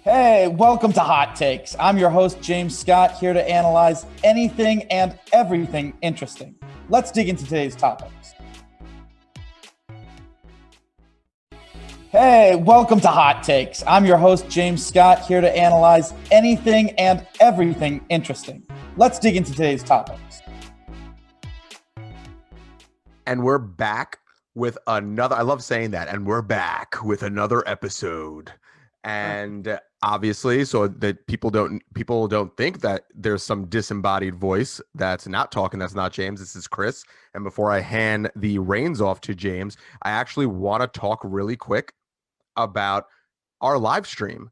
Hey, welcome to Hot Takes. I'm your host, James Scott, here to analyze anything and everything interesting. Let's dig into today's topics. Hey, welcome to Hot Takes. I'm your host, James Scott, here to analyze anything and everything interesting. Let's dig into today's topics. And we're back with another, I love saying that, and we're back with another episode. And obviously, so that people don't think that there's some disembodied voice that's not talking, that's not James. This is Chris. And before I hand the reins off to James, I actually want to talk really quick about our live stream.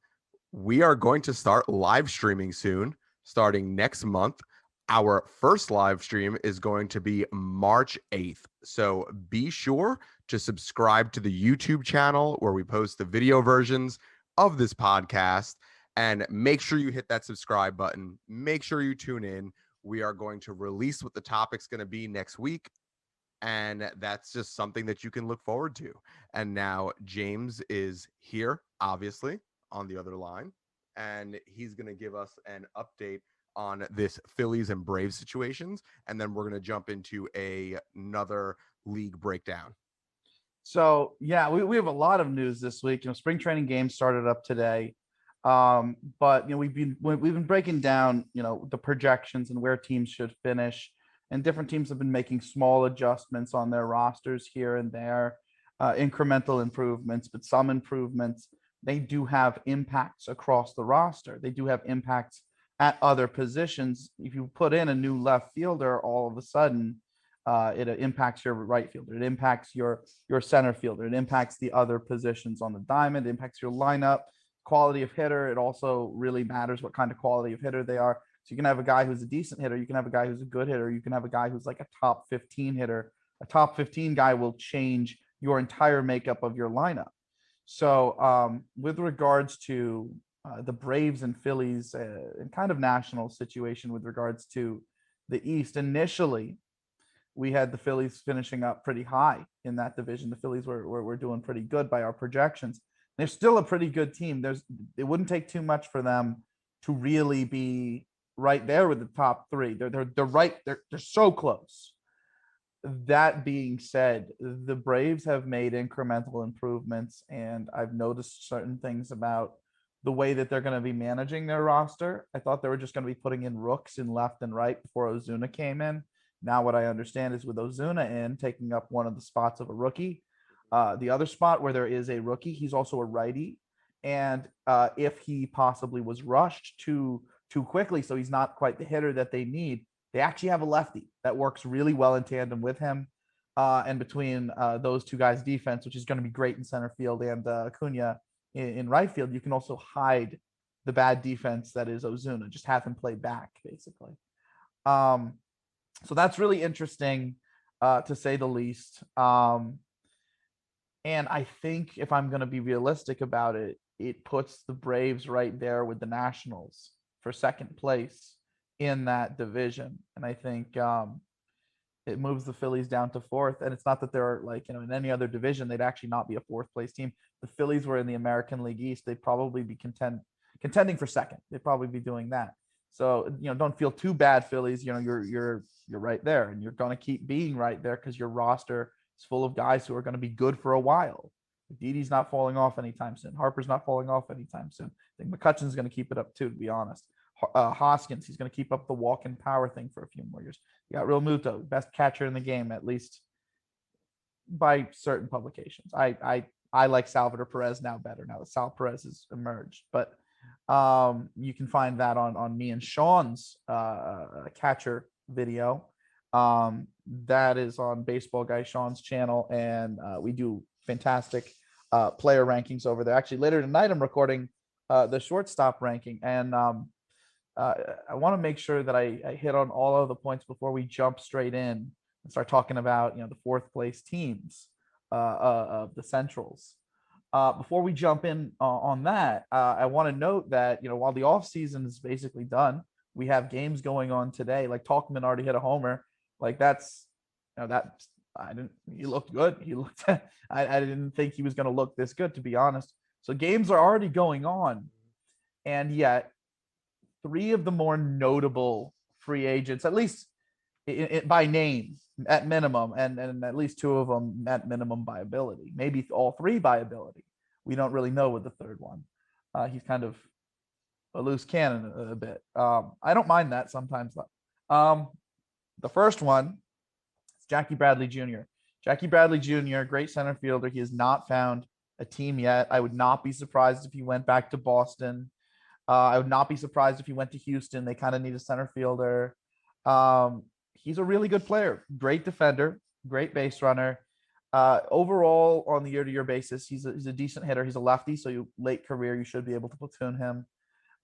We are going to start live streaming soon, starting next month. Our first live stream is going to be March 8th. So be sure to subscribe to the YouTube channel where we post the video versions of this podcast, and make sure you hit that subscribe button. Make sure you tune in. We are going to release what the topic's going to be next week, and that's just something that you can look forward to. And now James is here, obviously, on the other line, and he's going to give us an update on this Phillies and Braves situations, and then we're going to jump into another league breakdown. So, yeah, we have a lot of news this week. Spring training games started up today. But we've been breaking down, the projections and where teams should finish, and different teams have been making small adjustments on their rosters here and there, incremental improvements, but some improvements. They do have impacts across the roster. They do have impacts at other positions. If you put in a new left fielder, all of a sudden, it impacts your right fielder. It impacts your center fielder. It impacts the other positions on the diamond. It impacts your lineup, quality of hitter. It also really matters what kind of quality of hitter they are. So you can have a guy who's a decent hitter. You can have a guy who's a good hitter. You can have a guy who's like a top 15 hitter. A top 15 guy will change your entire makeup of your lineup. So with regards to the Braves and Phillies and kind of national situation with regards to the East, initially, we had the Phillies finishing up pretty high in that division. The Phillies were doing pretty good by our projections. They're still a pretty good team. It wouldn't take too much for them to really be right there with the top three. They're right. They're so close. That being said, the Braves have made incremental improvements, and I've noticed certain things about the way that they're going to be managing their roster. I thought they were just going to be putting in rooks in left and right before Ozuna came in. Now what I understand is with Ozuna in, taking up one of the spots of a rookie, the other spot where there is a rookie, he's also a righty. And if he possibly was rushed too quickly, so he's not quite the hitter that they need, they actually have a lefty that works really well in tandem with him. And between those two guys' defense, which is going to be great in center field, and Acuna in right field, you can also hide the bad defense that is Ozuna. Just have him play back, basically. So that's really interesting, to say the least. And I think if I'm going to be realistic about it, it puts the Braves right there with the Nationals for second place in that division. And I think it moves the Phillies down to fourth. And it's not that they're in any other division, they'd actually not be a fourth place team. The Phillies were in the American League East. They'd probably be contending for second. They'd probably be doing that. So, don't feel too bad, Phillies. You're right there, and you're going to keep being right there because your roster is full of guys who are going to be good for a while. Didi's not falling off anytime soon. Harper's not falling off anytime soon. I think McCutcheon's going to keep it up too, to be honest. Hoskins, he's going to keep up the walk-in power thing for a few more years. You got Real Muto, best catcher in the game, at least by certain publications. I like Salvador Perez now better now that Sal Perez has emerged, but you can find that on me and Sean's catcher video. That is on Baseball Guy Sean's channel, and we do fantastic player rankings over there. Actually, later tonight I'm recording the shortstop ranking, and I want to make sure that I hit on all of the points before we jump straight in and start talking about the fourth place teams of the Centrals. Before we jump in on that, I want to note that while the offseason is basically done, we have games going on today. Like Talkman already hit a homer. Like that's he looked good. I didn't think he was going to look this good, to be honest. So games are already going on. And yet, three of the more notable free agents, at least by name, at minimum, and at least two of them at minimum by ability, maybe all three by ability. We don't really know with the third one. He's kind of a loose cannon a bit. I don't mind that sometimes, though. The first one is Jackie Bradley Jr. Jackie Bradley Jr., great center fielder. He has not found a team yet. I would not be surprised if he went back to Boston. I would not be surprised if he went to Houston. They kind of need a center fielder. He's a really good player, great defender, great base runner. Overall, on the year-to-year basis, he's a decent hitter. He's a lefty, so late career, you should be able to platoon him.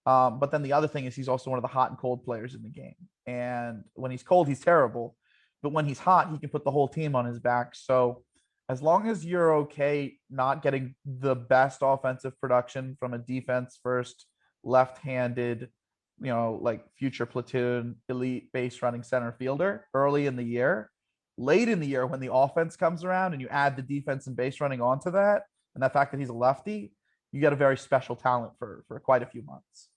But then the other thing is he's also one of the hot and cold players in the game. And when he's cold, he's terrible. But when he's hot, he can put the whole team on his back. So as long as you're okay not getting the best offensive production from a defense first, left-handed, like future platoon, elite base running center fielder early in the year, late in the year when the offense comes around and you add the defense and base running onto that, and the fact that he's a lefty, you get a very special talent for quite a few months.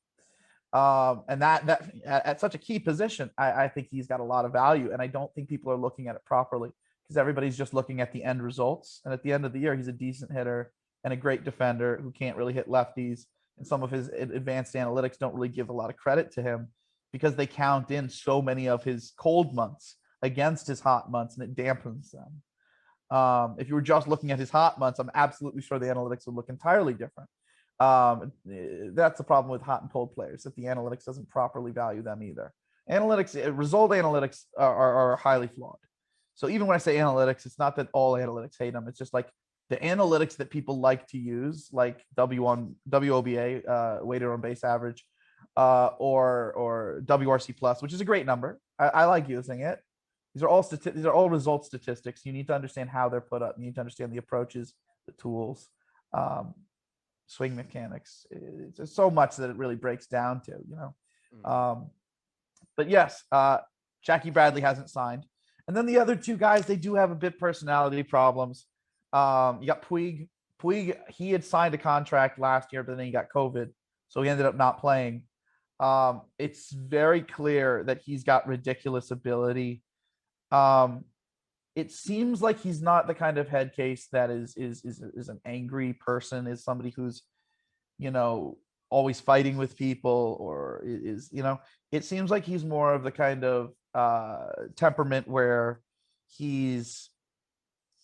And that at such a key position, I think he's got a lot of value, and I don't think people are looking at it properly because everybody's just looking at the end results. And at the end of the year, he's a decent hitter and a great defender who can't really hit lefties. And some of his advanced analytics don't really give a lot of credit to him because they count in so many of his cold months against his hot months, and it dampens them. If you were just looking at his hot months, I'm absolutely sure the analytics would look entirely different. That's the problem with hot and cold players, that the analytics doesn't properly value them either. Result analytics are highly flawed. So even when I say analytics, it's not that all analytics hate them. It's just like the analytics that people like to use, like WOBA, weighted on base average, or WRC plus, which is a great number. I like using it. These are all result statistics. You need to understand how they're put up. You need to understand the approaches, the tools, swing mechanics. It's so much that it really breaks down to, but yes, Jackie Bradley hasn't signed. And then the other two guys, they do have a bit personality problems. You got Puig. Puig, he had signed a contract last year, but then he got COVID, so he ended up not playing. It's very clear that he's got ridiculous ability. It seems like he's not the kind of head case that is an angry person, is somebody who's, always fighting with people, or it seems like he's more of the kind of temperament where he's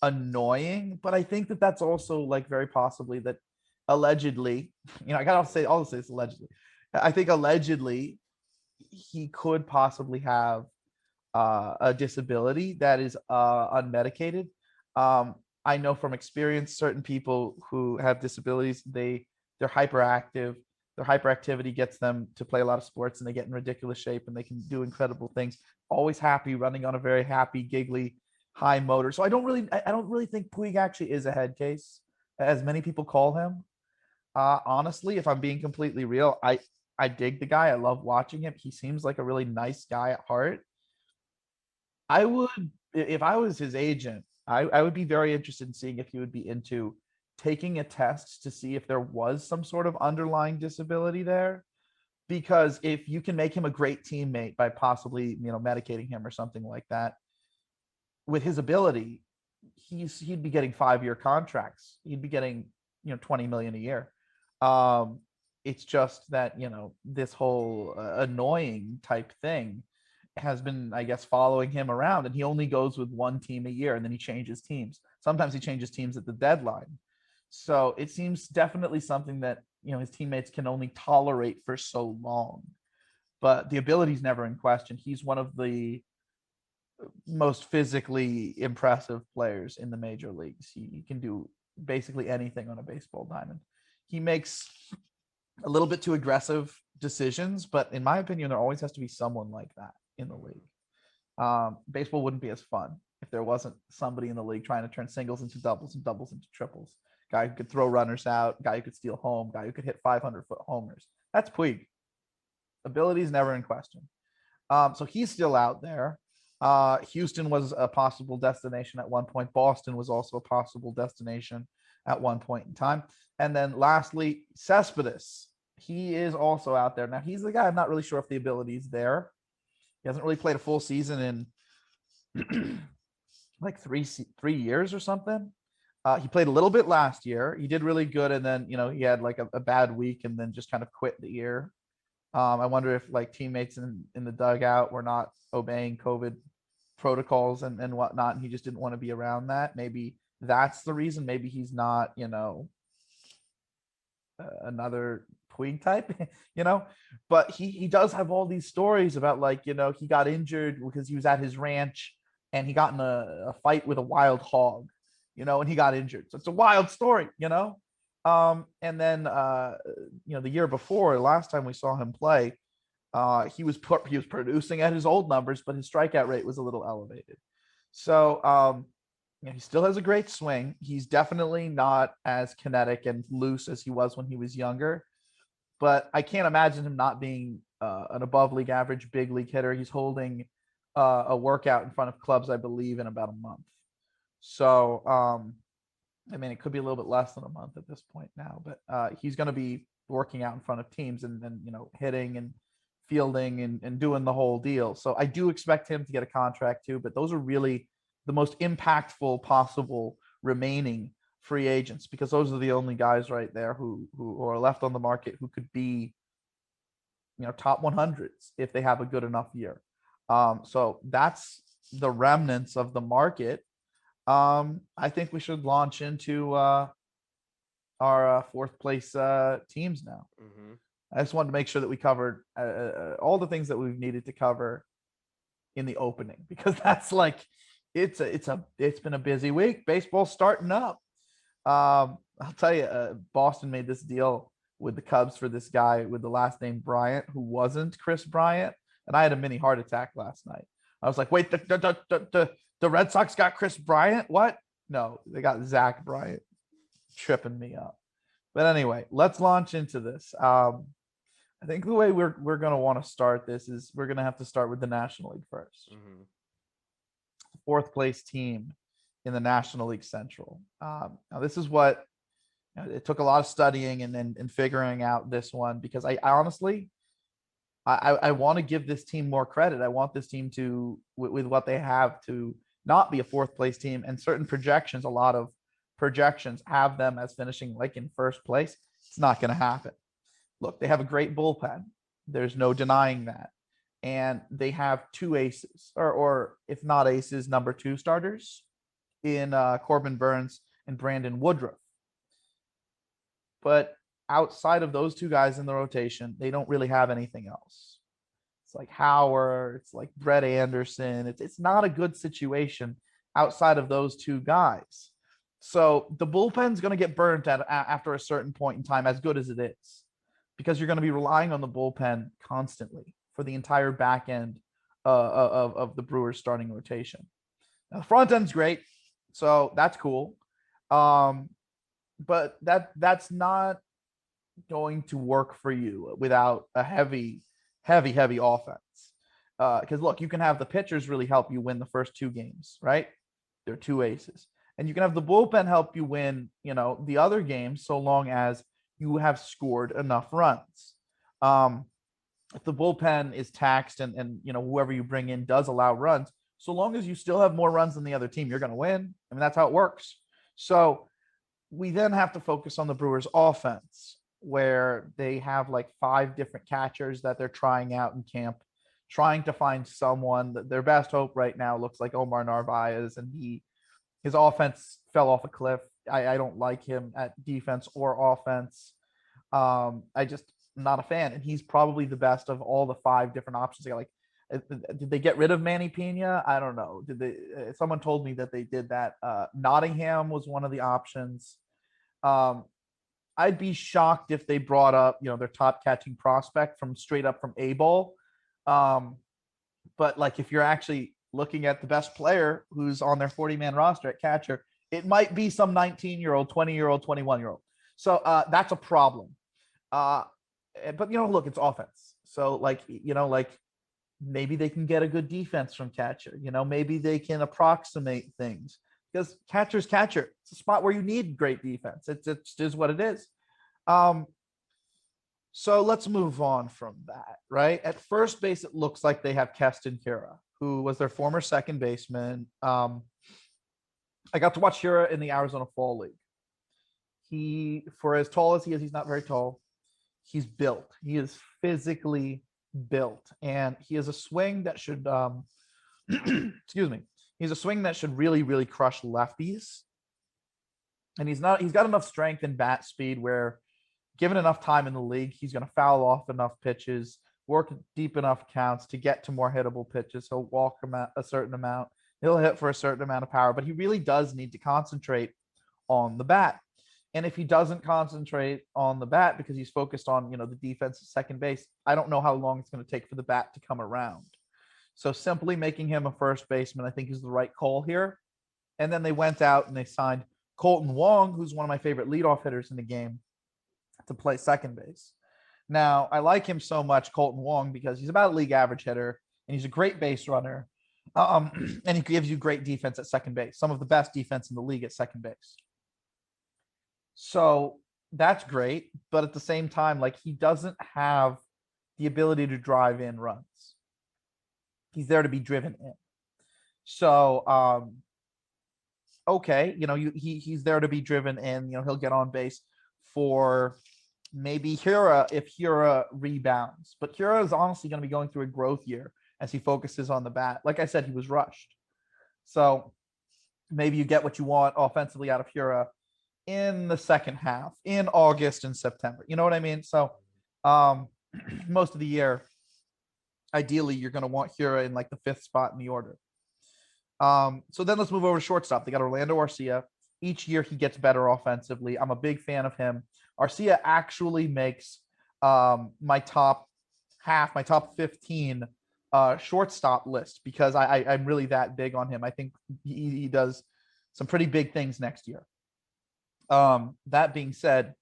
annoying. But I think that that's also like very possibly that allegedly, I gotta say, all this is allegedly. I think allegedly he could possibly have a disability that is unmedicated. I know from experience, certain people who have disabilities, they're hyperactive. Their hyperactivity gets them to play a lot of sports, and they get in ridiculous shape, and they can do incredible things. Always happy, running on a very happy, giggly, high motor. So I don't really think Puig actually is a head case, as many people call him. Honestly, if I'm being completely real, I dig the guy. I love watching him. He seems like a really nice guy at heart. I would, if I was his agent, I would be very interested in seeing if he would be into taking a test to see if there was some sort of underlying disability there. Because if you can make him a great teammate by possibly, medicating him or something like that, with his ability, he'd be getting 5-year contracts. He'd be getting, $20 million a year. It's just that, this whole annoying type thing has been, I guess, following him around, and he only goes with one team a year, and then he changes teams. Sometimes he changes teams at the deadline. So it seems definitely something that, his teammates can only tolerate for so long. But the ability is never in question. He's one of the most physically impressive players in the major leagues. He can do basically anything on a baseball diamond. He makes a little bit too aggressive decisions, but in my opinion, there always has to be someone like that in the league. Baseball wouldn't be as fun if there wasn't somebody in the league trying to turn singles into doubles and doubles into triples. Guy who could throw runners out, guy who could steal home, guy who could hit 500-foot homers. That's Puig. Ability is never in question. So he's still out there. Houston was a possible destination at one point. Boston was also a possible destination at one point in time. And then lastly, Cespedes. he is also out there. Now, he's the guy I'm not really sure if the ability is there. He hasn't really played a full season in like 3 years or something. He played a little bit last year. He did really good, and then he had like a bad week, and then just kind of quit the year. I wonder if like teammates in the dugout were not obeying COVID protocols and whatnot, and he just didn't want to be around that. Maybe that's the reason. Maybe he's not, another Puig type, but he does have all these stories about like, he got injured because he was at his ranch and he got in a fight with a wild hog, and he got injured. So it's a wild story, and then the year before, last time we saw him play, he was producing at his old numbers, but his strikeout rate was a little elevated. So he still has a great swing. He's definitely not as kinetic and loose as he was when he was younger, but I can't imagine him not being an above league average big league hitter. He's holding a workout in front of clubs, I believe, in about a month. So, I mean, it could be a little bit less than a month at this point now, but he's going to be working out in front of teams and hitting and fielding and doing the whole deal. So I do expect him to get a contract too, but those are really the most impactful possible remaining free agents, because those are the only guys right there who are left on the market who could be, top 100s if they have a good enough year. So that's the remnants of the market. I think we should launch into our fourth place teams now. Mm-hmm. I just wanted to make sure that we covered all the things that we've needed to cover in the opening, because that's like it's been a busy week. Baseball's starting up. I'll tell you, Boston made this deal with the Cubs for this guy with the last name Bryant, who wasn't Chris Bryant, and I had a mini heart attack last night. I was like, wait, the Red Sox got Chris Bryant? What? No, they got Zach Bryant, tripping me up. But anyway, let's launch into this. I think the way we're going to want to start this is we're going to have to start with the National League first. Mm-hmm. Fourth place team in the National League Central. Now this is what it took a lot of studying and figuring out this one, because I honestly, I want to give this team more credit. I want this team to, with what they have, to not be a fourth place team, and certain projections, a lot of projections have them as finishing like in first place. It's not going to happen. Look, they have a great bullpen. There's no denying that. And they have two aces, or if not aces, number two starters in Corbin Burns and Brandon Woodruff. But outside of those two guys in the rotation, they don't really have anything else. It's like Howard, it's like Brett Anderson. It's not a good situation outside of those two guys. So the bullpen's going to get burnt after a certain point in time, as good as it is, because you're going to be relying on the bullpen constantly for the entire back end of the Brewers starting rotation. Now, the front end's great, so that's cool. But that's not going to work for you without a heavy offense. Because look, you can have the pitchers really help you win the first two games, right? They're two aces. And you can have the bullpen help you win, the other games, so long as you have scored enough runs. If the bullpen is taxed and whoever you bring in does allow runs, so long as you still have more runs than the other team, you're going to win. I mean, that's how it works. So we then have to focus on the Brewers offense, where they have like 5 different catchers that they're trying out in camp, trying to find someone. Their best hope right now looks like Omar Narvaez, and his offense fell off a cliff. I don't like him at defense or offense. I just not a fan, and he's probably the best of all the 5 different options. Like, did they get rid of Manny Pena? I don't know. Did they? Someone told me that they did that. Nottingham was one of the options. I'd be shocked if they brought up, their top catching prospect from straight up from A-ball. But like, if you're actually looking at the best player who's on their 40-man roster at catcher, it might be some 19-year-old, 20-year-old, 21-year-old. So that's a problem. But look, it's offense. So like maybe they can get a good defense from catcher. Maybe they can approximate things, because catcher's catcher. It's a spot where you need great defense. It is what it is. So let's move on from that, right? At first base, it looks like they have Keston Hiura, who was their former second baseman. I got to watch Hiura in the Arizona Fall League. He, for as tall as he is, he's not very tall. He's built. He is physically built, and he has a swing that should, excuse me, he's a swing that should really, really crush lefties. And he's not. He's got enough strength and bat speed where, given enough time in the league, he's going to foul off enough pitches, work deep enough counts to get to more hittable pitches. He'll walk a certain amount. He'll hit for a certain amount of power, but he really does need to concentrate on the bat. And if he doesn't concentrate on the bat because he's focused on, the defense at second base, I don't know how long it's going to take for the bat to come around. So simply making him a first baseman, I think, is the right call here. And then they went out and they signed Colton Wong, who's one of my favorite leadoff hitters in the game, to play second base. Now, I like him so much, Colton Wong, because he's about a league average hitter and he's a great base runner. And he gives you great defense at second base, some of the best defense in the league at second base. So that's great. But at the same time, like, he doesn't have the ability to drive in runs. He's there to be driven in. So, okay, he's there to be driven in. He'll get on base for maybe Hiura if Hiura rebounds. But Hiura is honestly going to be going through a growth year as he focuses on the bat. Like I said, he was rushed. So maybe you get what you want offensively out of Hiura in the second half, in August and September. You know what I mean? So most of the year, ideally, you're going to want Hiura in like the 5th spot in the order. So then let's move over to shortstop. They got Orlando Arcia. Each year he gets better offensively. I'm a big fan of him. Arcia actually makes my top 15 shortstop list because I'm really that big on him. I think he does some pretty big things next year. That being said,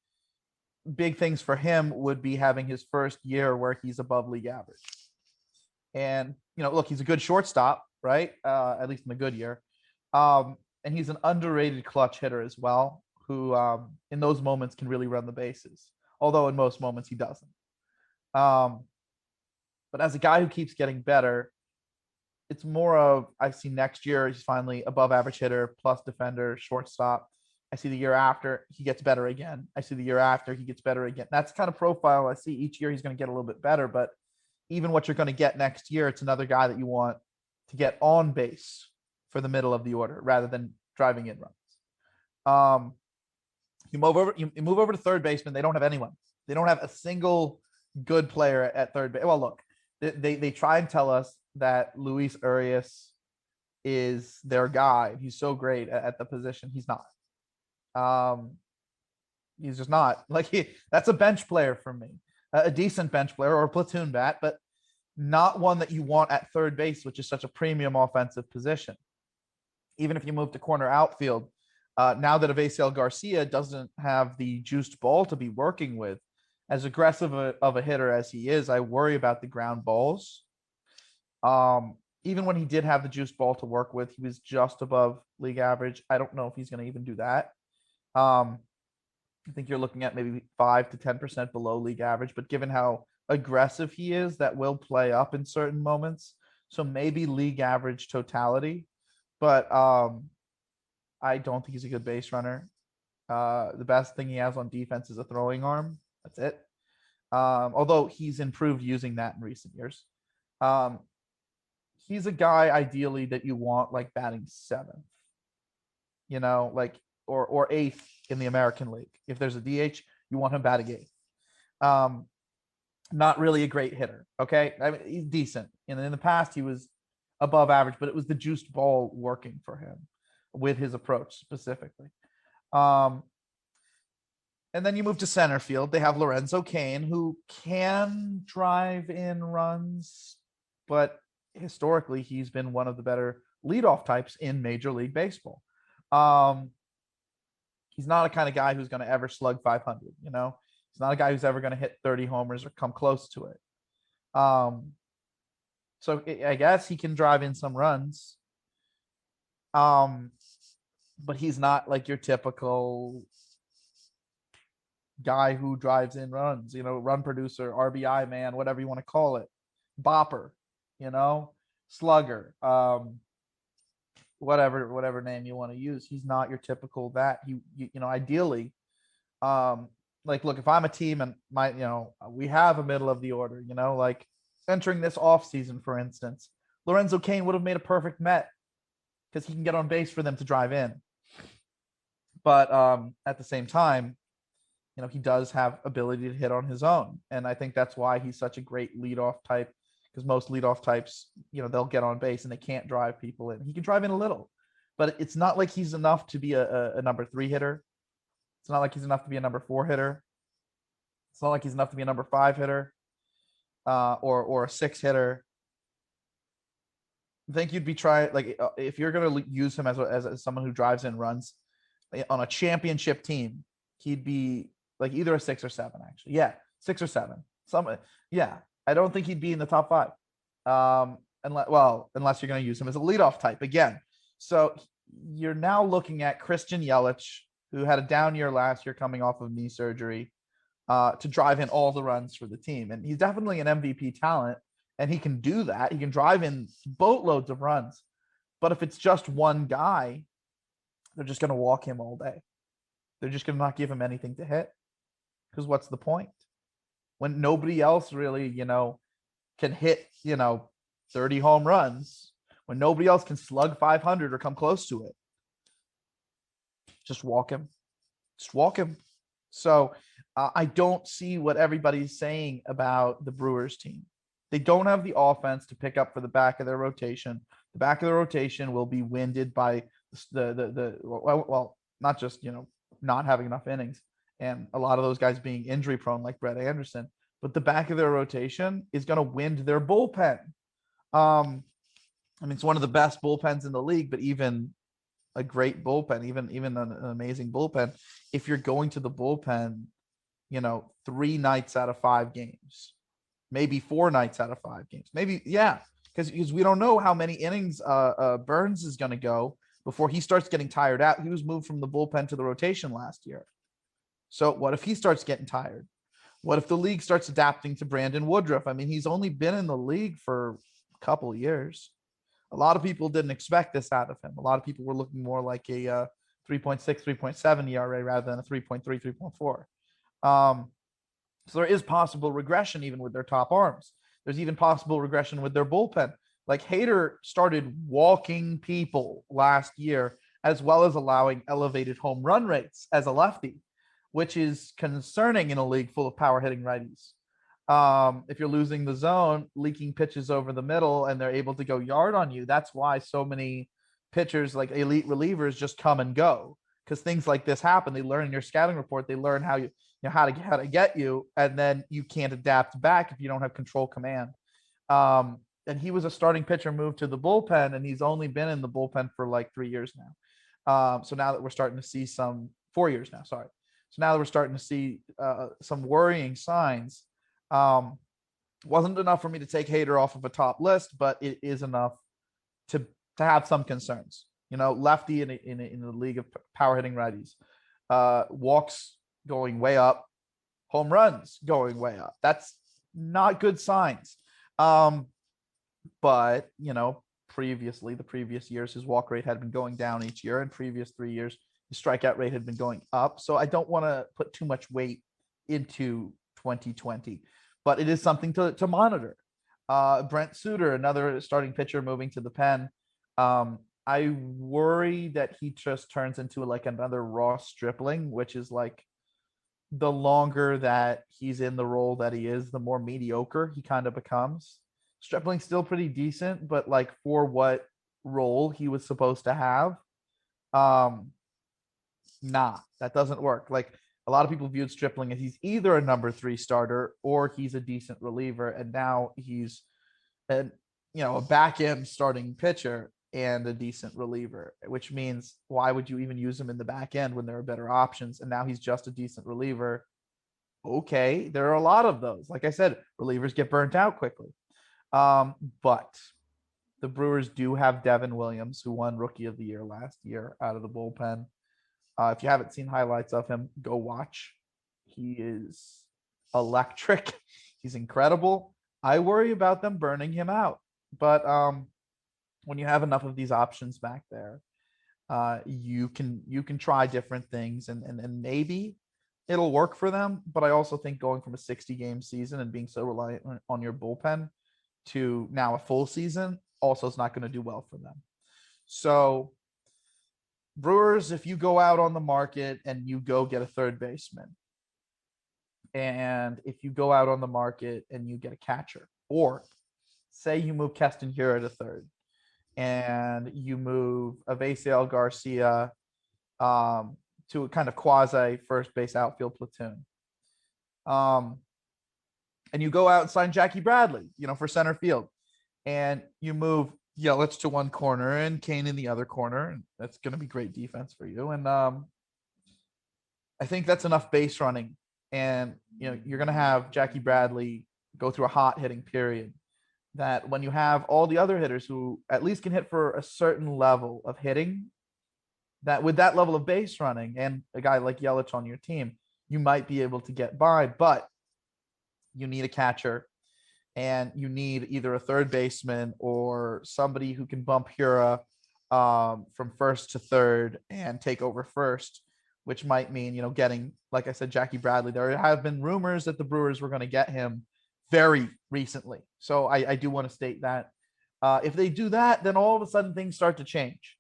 big things for him would be having his first year where he's above league average. And, look, he's a good shortstop, right? At least in a good year. And he's an underrated clutch hitter as well, who in those moments can really run the bases. Although in most moments he doesn't. But as a guy who keeps getting better, it's more of, I see next year he's finally above average hitter, plus defender, shortstop. I see the year after he gets better again. I see the year after he gets better again. That's the kind of profile I see. Each year he's going to get a little bit better, but even what you're going to get next year, it's another guy that you want to get on base for the middle of the order rather than driving in runs. You move over to third baseman. They don't have anyone. They don't have a single good player at third base. Well, look, they try and tell us that Luis Urias is their guy. He's so great at the position. He's not. He's just not. That's a bench player for me, a decent bench player or a platoon bat, but not one that you want at third base, which is such a premium offensive position. Even if you move to corner outfield, now that Avisail Garcia doesn't have the juiced ball to be working with, as aggressive of a hitter as he is, I worry about the ground balls. Even when he did have the juiced ball to work with, he was just above league average. I don't know if he's going to even do that. I think you're looking at maybe 5 to 10% below league average, but given how aggressive he is, that will play up in certain moments. So maybe league average totality, but I don't think he's a good base runner. The best thing he has on defense is a throwing arm. That's it. Although he's improved using that in recent years. He's a guy ideally that you want like batting 7th, or 8th in the American League. If there's a DH, you want him batting 8th. Not really a great hitter. Okay. I mean, he's decent. And in the past, he was above average, but it was the juiced ball working for him with his approach specifically. And then you move to center field. They have Lorenzo Cain, who can drive in runs, but historically he's been one of the better leadoff types in Major League Baseball. He's not a kind of guy who's going to ever slug 500. He's not a guy who's ever going to hit 30 homers or come close to it. So I guess he can drive in some runs. But he's not like your typical guy who drives in runs, run producer, RBI man, whatever you want to call it, bopper, slugger, whatever name you want to use. He's not your typical that. Ideally, like, look, if I'm a team and we have a middle of the order, like entering this offseason, for instance, Lorenzo Cain would have made a perfect Met because he can get on base for them to drive in. But at the same time, he does have ability to hit on his own. And I think that's why he's such a great leadoff type, because most leadoff types, they'll get on base and they can't drive people in. He can drive in a little, but it's not like he's enough to be a number 3 hitter. It's not like he's enough to be a number 4 hitter. It's not like he's enough to be a number 5 hitter or a 6 hitter. I think you'd be trying, like, if you're going to use him as someone who drives in runs on a championship team, he'd be like either a 6 or 7, actually. Yeah, 6 or 7. I don't think he'd be in the top 5. Unless you're going to use him as a leadoff type again. So you're now looking at Christian Yelich, who had a down year last year coming off of knee surgery, to drive in all the runs for the team. And he's definitely an MVP talent, and he can do that. He can drive in boatloads of runs. But if it's just one guy, they're just going to walk him all day. They're just going to not give him anything to hit. Because what's the point? When nobody else really, can hit, 30 home runs, when nobody else can slug 500 or come close to it, just walk him. Just walk him. So I don't see what everybody's saying about the Brewers team. They don't have the offense to pick up for the back of their rotation. The back of the rotation will be winded by not just, not having enough innings and a lot of those guys being injury prone like Brett Anderson, but the back of their rotation is going to wind their bullpen. It's one of the best bullpens in the league, but even a great bullpen, even an amazing bullpen, if you're going to the bullpen, 3 nights out of 5 games, maybe 4 nights out of 5 games, maybe, yeah, because we don't know how many innings Burns is going to go before he starts getting tired out. He was moved from the bullpen to the rotation last year. So what if he starts getting tired? What if the league starts adapting to Brandon Woodruff? He's only been in the league for a couple of years. A lot of people didn't expect this out of him. A lot of people were looking more like a 3.6, 3.7 ERA rather than a 3.3, 3.4. So there is possible regression even with their top arms. There's even possible regression with their bullpen. Like Hader started walking people last year, as well as allowing elevated home run rates as a lefty, which is concerning in a league full of power hitting righties. If you're losing the zone, leaking pitches over the middle, and they're able to go yard on you, that's why so many pitchers, like elite relievers, just come and go, because things like this happen. They learn in your scouting report. They learn how to get you, and then you can't adapt back if you don't have control command. And he was a starting pitcher moved to the bullpen, and he's only been in the bullpen for like 3 years now. So now that we're starting to see 4 years now, sorry. So now that we're starting to see some worrying signs. Wasn't enough for me to take Hader off of a top list, but it is enough to have some concerns. Lefty in the league of power hitting righties, walks going way up, home runs going way up. That's not good signs. But previously, the previous years, his walk rate had been going down each year, and previous 3 years, his strikeout rate had been going up. So I don't want to put too much weight into 2020, but it is something to monitor. Brent Suter, another starting pitcher moving to the pen. I worry that he just turns into like another Ross Stripling, which is like the longer that he's in the role that he is, the more mediocre he kind of becomes. Stripling's still pretty decent, but like for what role he was supposed to have, that doesn't work. Like a lot of people viewed Stripling as he's either a number 3 starter or he's a decent reliever, and now he's a back end starting pitcher and a decent reliever, which means why would you even use him in the back end when there are better options? And now he's just a decent reliever. Okay, there are a lot of those. Like I said, relievers get burnt out quickly. But the Brewers do have Devin Williams, who won Rookie of the Year last year out of the bullpen. If you haven't seen highlights of him, go watch. he is electric. He's incredible. I worry about them burning him out. But when you have enough of these options back there, you can try different things and maybe it'll work for them. But I also think going from a 60 game season and being so reliant on your bullpen to now a full season also is not going to do well for them. So Brewers, if you go out on the market and you go get a third baseman, and if you go out on the market and you get a catcher, or say you move Keston Hiura to third, and you move Avesiel Garcia to a kind of quasi first base outfield platoon, and you go out and sign Jackie Bradley, for center field, and you move Yelich to one corner and Kane in the other corner, and that's going to be great defense for you. And I think that's enough base running. And you're going to have Jackie Bradley go through a hot hitting period. That when you have all the other hitters who at least can hit for a certain level of hitting, that with that level of base running and a guy like Yelich on your team, you might be able to get by. But you need a catcher, and you need either a third baseman or somebody who can bump Hura from first to third and take over first, which might mean, getting, like I said, Jackie Bradley. There have been rumors that the Brewers were going to get him very recently. So I do want to state that. If they do that, then all of a sudden things start to change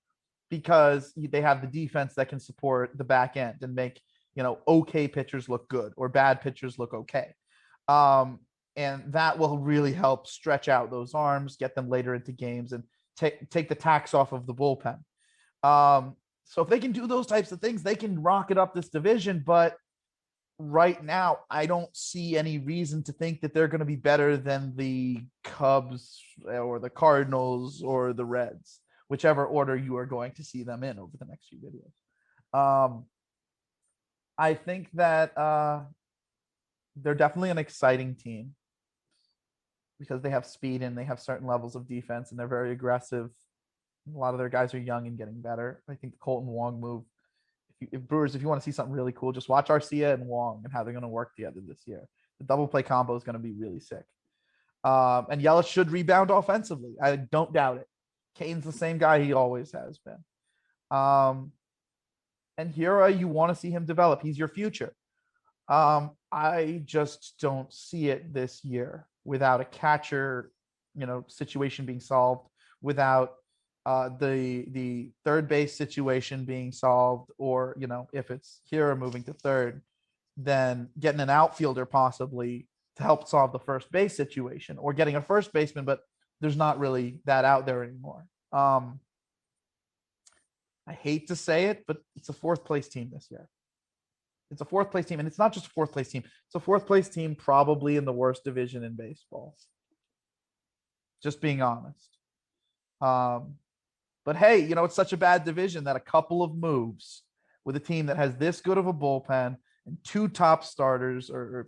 because they have the defense that can support the back end and make, okay pitchers look good or bad pitchers look okay. And that will really help stretch out those arms, get them later into games, and take the tax off of the bullpen. So if they can do those types of things, they can rocket up this division. But right now, I don't see any reason to think that they're going to be better than the Cubs or the Cardinals or the Reds, whichever order you are going to see them in over the next few videos. I think that they're definitely an exciting team because they have speed and they have certain levels of defense and they're very aggressive. A lot of their guys are young and getting better. I think the Colton Wong move, if Brewers, if you want to see something really cool, just watch Arcia and Wong and how they're going to work together this year. The double play combo is going to be really sick. And Yelich should rebound offensively. I don't doubt it. Kane's the same guy he always has been. And Hura, you want to see him develop. He's your future. I just don't see it this year without a catcher, situation being solved, without the third base situation being solved, or, if it's Hura moving to third, then getting an outfielder possibly to help solve the first base situation, or getting a first baseman, but there's not really that out there anymore. I hate to say it, but it's a fourth place team this year. It's a fourth place team, and it's not just a fourth place team. It's a fourth place team probably in the worst division in baseball. Just being honest. But hey, it's such a bad division that a couple of moves with a team that has this good of a bullpen and two top starters, or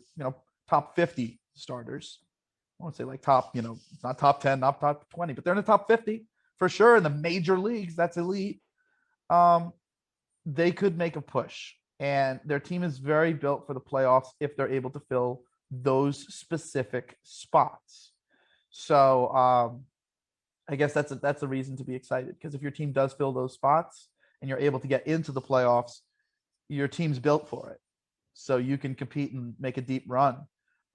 top 50 starters. I won't say like top, not top 10, not top 20, but they're in the top 50 for sure in the major leagues. That's elite. They could make a push. And their team is very built for the playoffs if they're able to fill those specific spots. So I guess that's a reason to be excited, because if your team does fill those spots and you're able to get into the playoffs, your team's built for it. So you can compete and make a deep run.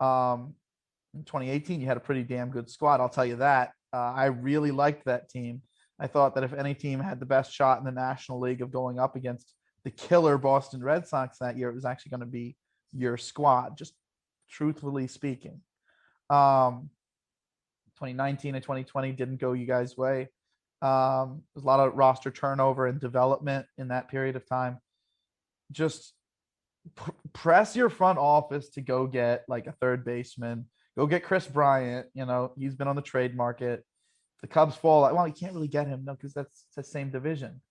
In 2018, you had a pretty damn good squad. I'll tell you that. I really liked that team. I thought that if any team had the best shot in the National League of going up against the killer Boston Red Sox that year, it was actually going to be your squad, just truthfully speaking. 2019 and 2020 didn't go you guys' way. There's a lot of roster turnover and development in that period of time. Just press your front office to go get like a third baseman. Go get Chris Bryant. He's been on the trade market. The Cubs fall. Well, you can't really get him, no, because that's the same division.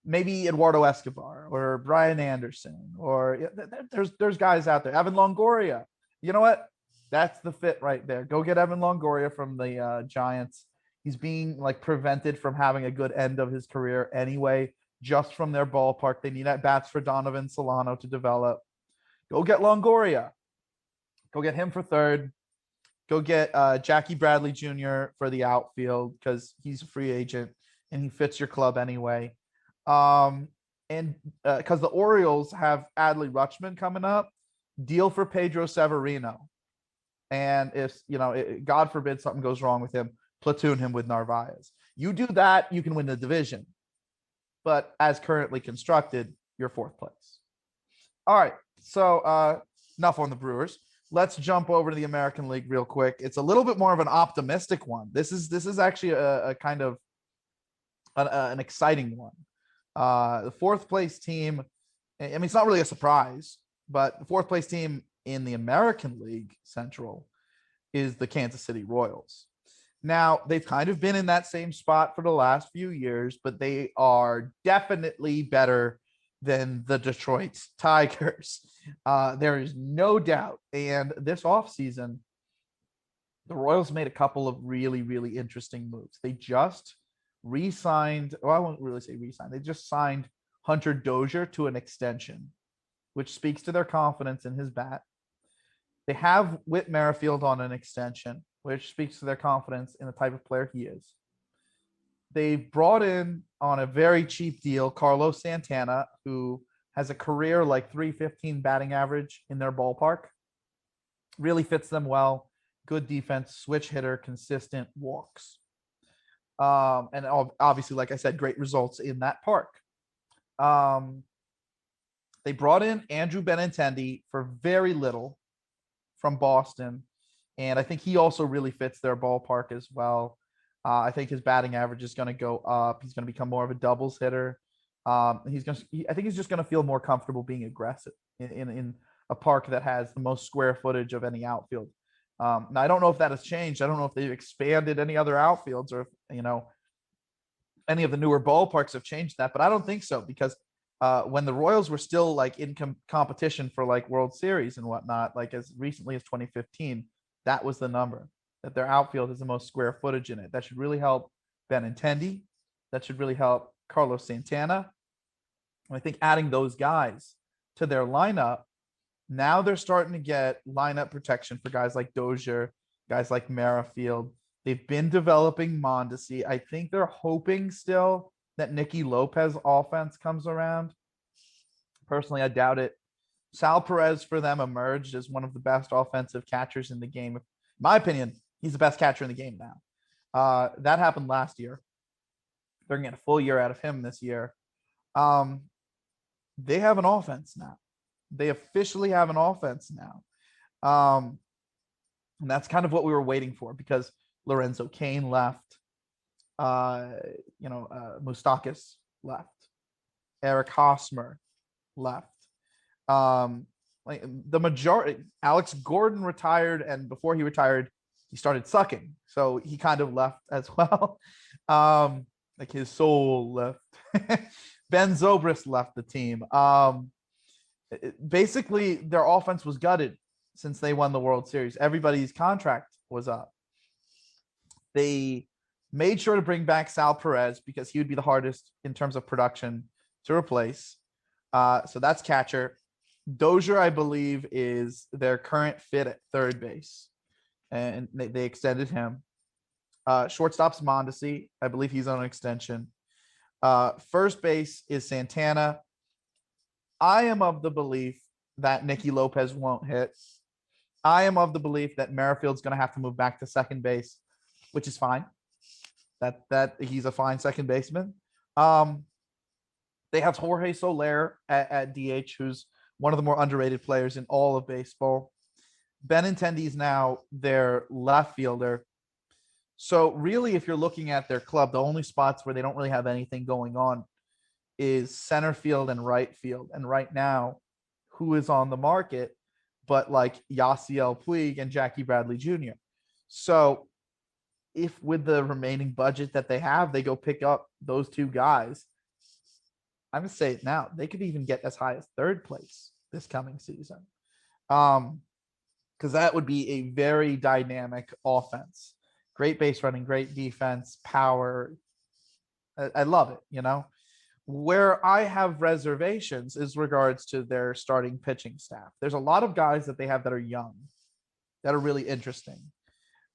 Maybe Eduardo Escobar or Brian Anderson, or there's guys out there. Evan Longoria. You know what? That's the fit right there. Go get Evan Longoria from the Giants. He's being prevented from having a good end of his career anyway, just from their ballpark. They need at bats for Donovan Solano to develop. Go get Longoria. Go get him for third. Go get Jackie Bradley Jr. for the outfield because he's a free agent and he fits your club anyway. And because the Orioles have Adley Rutschman coming up, deal for Pedro Severino. And if, God forbid something goes wrong with him, platoon him with Narvaez. You do that, you can win the division. But as currently constructed, you're fourth place. All right. So enough on the Brewers. Let's jump over to the American League real quick. It's a little bit more of an optimistic one. This is actually a kind of an exciting one. The fourth place team, I mean, it's not really a surprise, but the fourth place team in the American League Central is the Kansas City Royals. Now, they've kind of been in that same spot for the last few years, but they are definitely better than the Detroit Tigers. There is no doubt. And this offseason, the Royals made a couple of really, really interesting moves. They just re-signed, well, I won't really say re-signed. They just signed Hunter Dozier to an extension, which speaks to their confidence in his bat. They have Whit Merrifield on an extension, which speaks to their confidence in the type of player he is. They brought in on a very cheap deal Carlos Santana, who has a career like .315 batting average in their ballpark. Really fits them well. Good defense, switch hitter, consistent walks. And obviously, like I said, great results in that park. They brought in Andrew Benintendi for very little from Boston. And I think he also really fits their ballpark as well. I think his batting average is going to go up. He's going to become more of a doubles hitter. I think he's just going to feel more comfortable being aggressive in a park that has the most square footage of any outfield. Now, I don't know if that has changed. I don't know if they've expanded any other outfields or if, any of the newer ballparks have changed that, but I don't think so because when the Royals were still like in competition for like World Series and whatnot, like as recently as 2015, that was the number, that their outfield is the most square footage in it. That should really help Benintendi. That should really help Carlos Santana. And I think adding those guys to their lineup, now they're starting to get lineup protection for guys like Dozier, guys like Merrifield. They've been developing Mondesi. I think they're hoping still that Nicky Lopez offense comes around. Personally, I doubt it. Sal Perez for them emerged as one of the best offensive catchers in the game. In my opinion, he's the best catcher in the game now. That happened last year. They're getting a full year out of him this year. They have an offense now. They officially have an offense now. And that's kind of what we were waiting for because Lorenzo Cain left. Moustakas left. Eric Hosmer left. Like the majority, Alex Gordon retired, and before he retired, he started sucking. So he kind of left as well. Like his soul left. Ben Zobrist left the team. Basically, their offense was gutted since they won the World Series. Everybody's contract was up. They made sure to bring back Sal Perez because he would be the hardest in terms of production to replace. So that's catcher. Dozier, I believe, is their current fit at third base, and they extended him. Shortstop's Mondesi. I believe he's on an extension. First base is Santana. I am of the belief that Nicky Lopez won't hit. I am of the belief that Merrifield's going to have to move back to second base, which is fine. That he's a fine second baseman. They have Jorge Soler at DH, who's one of the more underrated players in all of baseball. Benintendi is now their left fielder. So really, if you're looking at their club, the only spots where they don't really have anything going on is center field and right field. And right now, who is on the market but like Yasiel Puig and Jackie Bradley Jr. So if with the remaining budget that they have, they go pick up those two guys, I'm going to say it now, they could even get as high as third place this coming season. Because that would be a very dynamic offense. Great base running, great defense, power. I love it, Where I have reservations is regards to their starting pitching staff. There's a lot of guys that they have that are young, that are really interesting.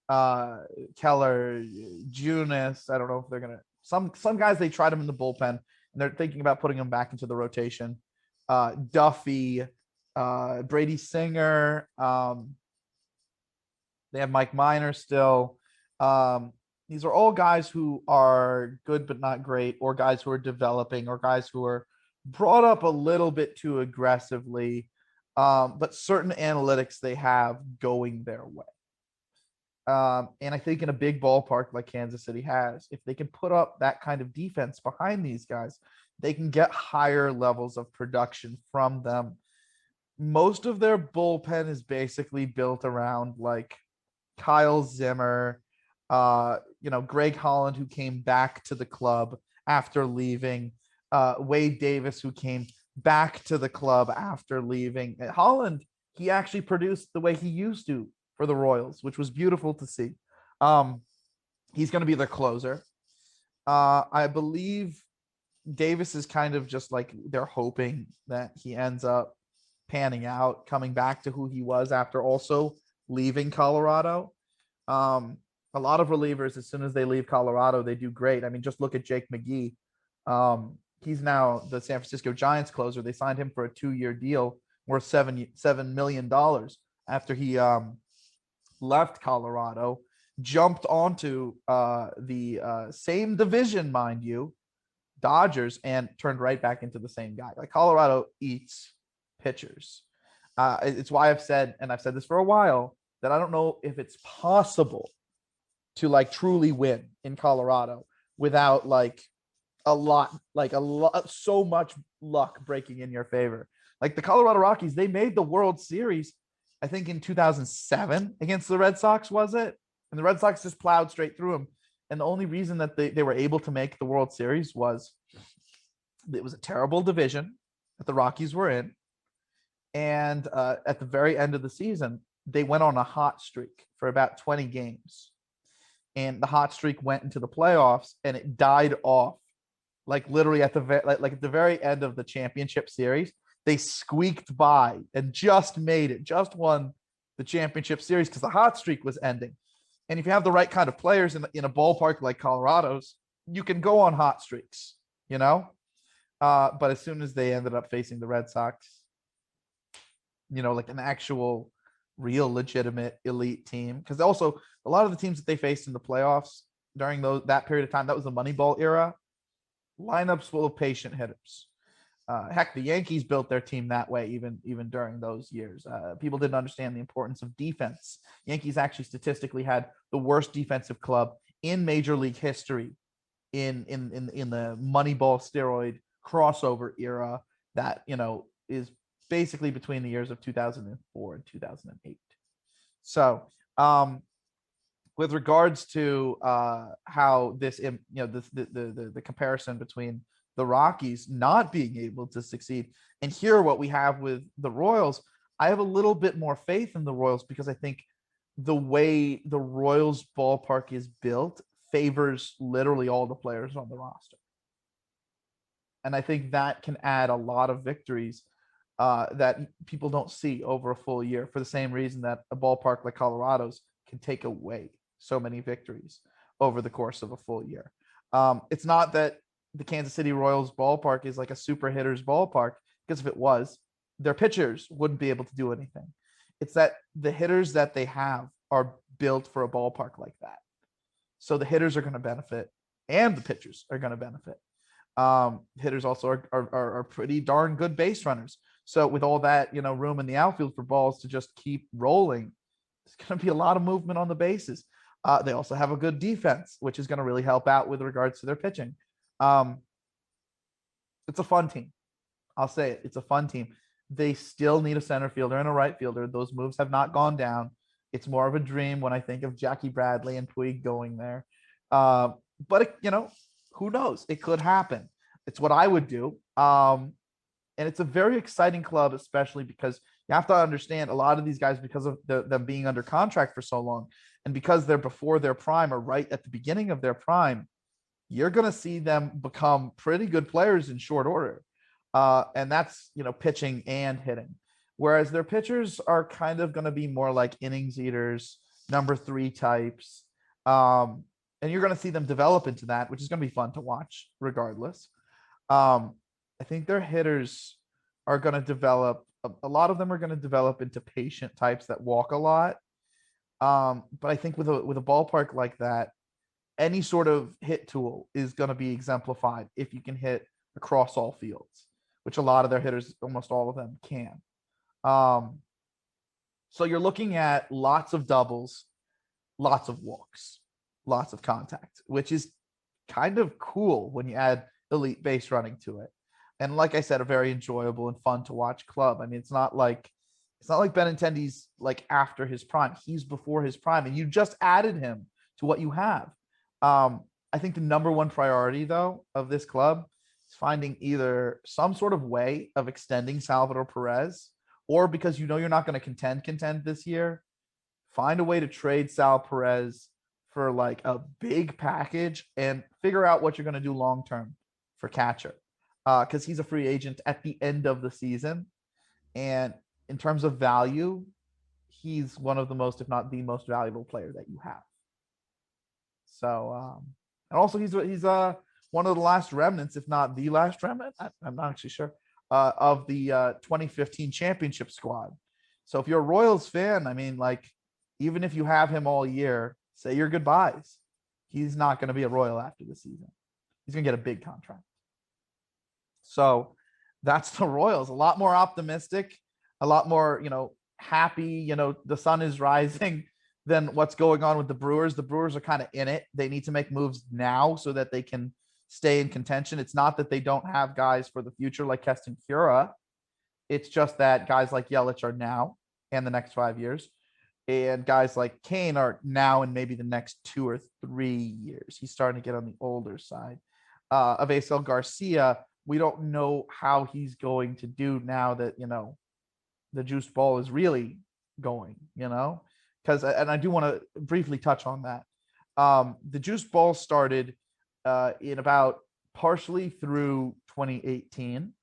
Keller, Junis. I don't know if they're gonna some guys they tried them in the bullpen and they're thinking about putting them back into the rotation. Duffy, Brady Singer. They have Mike Minor still. These are all guys who are good but not great, or guys who are developing, or guys who are brought up a little bit too aggressively. But certain analytics they have going their way. And I think in a big ballpark like Kansas City has, if they can put up that kind of defense behind these guys, they can get higher levels of production from them. Most of their bullpen is basically built around like Kyle Zimmer, Greg Holland, who came back to the club after leaving, Wade Davis, who came back to the club after leaving. Holland, he actually produced the way he used to for the Royals, which was beautiful to see. He's going to be their closer. I believe Davis is kind of just like they're hoping that he ends up panning out, coming back to who he was after also leaving Colorado. A lot of relievers, as soon as they leave Colorado, they do great. I mean, just look at Jake McGee. He's now the San Francisco Giants closer. They signed him for a 2-year deal worth $7 million after he left Colorado, jumped onto the same division, mind you, Dodgers, and turned right back into the same guy. Like Colorado eats pitchers. It's why I've said, and I've said this for a while, that I don't know if it's possible to like truly win in Colorado without so much luck breaking in your favor. Like the Colorado Rockies, they made the World Series, I think in 2007 against the Red Sox, was it? And the Red Sox just plowed straight through them. And the only reason that they were able to make the World Series was it was a terrible division that the Rockies were in. And at the very end of the season, they went on a hot streak for about 20 games. And the hot streak went into the playoffs and it died off. Like literally at the very end of the championship series, they squeaked by and just made it, just won the championship series because the hot streak was ending. And if you have the right kind of players in a ballpark like Colorado's, you can go on hot streaks, you know? But as soon as they ended up facing the Red Sox, like an actual real legitimate elite team, because also a lot of the teams that they faced in the playoffs during that period of time, that was the Moneyball era, lineups full of patient hitters. Heck, the Yankees built their team that way even during those years. People didn't understand the importance of defense. Yankees actually statistically had the worst defensive club in Major League history in the Moneyball steroid crossover era that is basically between the years of 2004 and 2008. So with regards to how this the comparison between the Rockies not being able to succeed and here what we have with the Royals, I have a little bit more faith in the Royals because I think the way the Royals ballpark is built favors literally all the players on the roster. And I think that can add a lot of victories that people don't see over a full year, for the same reason that a ballpark like Colorado's can take away so many victories over the course of a full year. It's not that the Kansas City Royals ballpark is like a super hitters ballpark, because if it was, their pitchers wouldn't be able to do anything. It's that the hitters that they have are built for a ballpark like that. So the hitters are going to benefit and the pitchers are going to benefit. Hitters also are pretty darn good base runners. So with all that, room in the outfield for balls to just keep rolling, there's going to be a lot of movement on the bases. They also have a good defense, which is going to really help out with regards to their pitching. It's a fun team. I'll say it. It's a fun team. They still need a center fielder and a right fielder. Those moves have not gone down. It's more of a dream when I think of Jackie Bradley and Puig going there. But who knows? It could happen. It's what I would do. And it's a very exciting club, especially because you have to understand a lot of these guys, because of them being under contract for so long, and because they're before their prime or right at the beginning of their prime, you're going to see them become pretty good players in short order. And that's, pitching and hitting. Whereas their pitchers are kind of going to be more like innings eaters, number three types. And you're going to see them develop into that, which is going to be fun to watch regardless. I think their hitters are going to develop. A lot of them are going to develop into patient types that walk a lot. But I think with a ballpark like that, any sort of hit tool is going to be exemplified if you can hit across all fields, which a lot of their hitters, almost all of them, can. So you're looking at lots of doubles, lots of walks, lots of contact, which is kind of cool when you add elite base running to it. And like I said, a very enjoyable and fun to watch club. I mean, it's not like Benintendi's like after his prime. He's before his prime, and you just added him to what you have. I think the number one priority, though, of this club is finding either some sort of way of extending Salvador Perez, or because you're not going to contend this year, find a way to trade Sal Perez for like a big package and figure out what you're going to do long term for catcher, because he's a free agent at the end of the season. And in terms of value, he's one of the most, if not the most valuable player that you have. So, and also he's one of the last remnants, if not the last remnant. I'm not actually sure, of the 2015 championship squad. So if you're a Royals fan, I mean, like, even if you have him all year, say your goodbyes. He's not going to be a Royal after the season. He's going to get a big contract. So that's the Royals. A lot more optimistic, a lot more, happy. The sun is rising than what's going on with the Brewers. The Brewers are kind of in it. They need to make moves now so that they can stay in contention. It's not that they don't have guys for the future like Keston Hiura. It's just that guys like Yelich are now and the next 5 years. And guys like Kane are now and maybe the next 2 or 3 years. He's starting to get on the older side. Avisail Garcia, we don't know how he's going to do now that, the juice ball is really going, because, and I do want to briefly touch on that. The juice ball started in about partially through 2018.